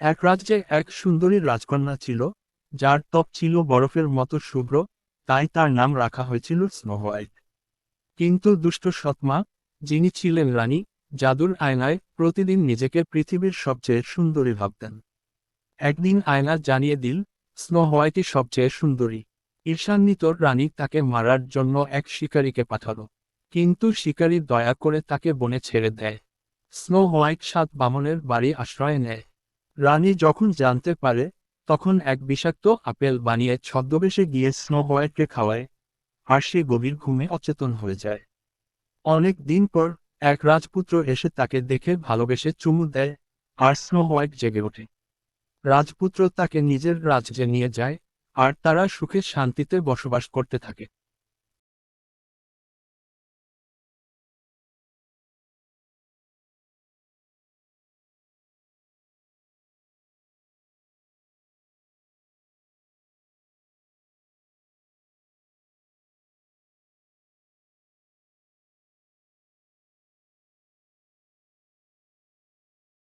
এক রাজ্যে এক সুন্দরী রাজকন্যা ছিল, যার ত্বক ছিল বরফের মতো শুভ্র, তাই তার নাম রাখা হয়েছিল স্নো হোয়াইট। কিন্তু দুষ্ট সৎমা, যিনি ছিলেন রানী, জাদুর আয়নায় প্রতিদিন নিজেকে পৃথিবীর সবচেয়ে সুন্দরী ভাবতেন। একদিন আয়না জানিয়ে দিল, স্নো হোয়াইটই সবচেয়ে সুন্দরী। ঈর্ষান্বিত রানী তাকে মারার জন্য এক শিকারীকে পাঠালো। কিন্তু শিকারী দয়া করে তাকে বনে ছেড়ে দেয়। স্নো হোয়াইট 7 বামনের বাড়ি আশ্রয় নেয়। রানী যখন জানতে পারে, তখন এক বিষাক্ত আপেল বানিয়ে ছদ্মবেশে গিয়ে স্নো হোয়াইটকে খাওয়ায়, আর সে গভীর ঘুমে অচেতন হয়ে যায়। অনেক দিন পর এক রাজপুত্র এসে তাকে দেখে ভালোবেসে চুমু দেয়, আর স্নো হোয়াইট জেগে ওঠে। রাজপুত্র তাকে নিজের রাজ্যে নিয়ে যায়, আর তারা সুখে শান্তিতে বসবাস করতে থাকে।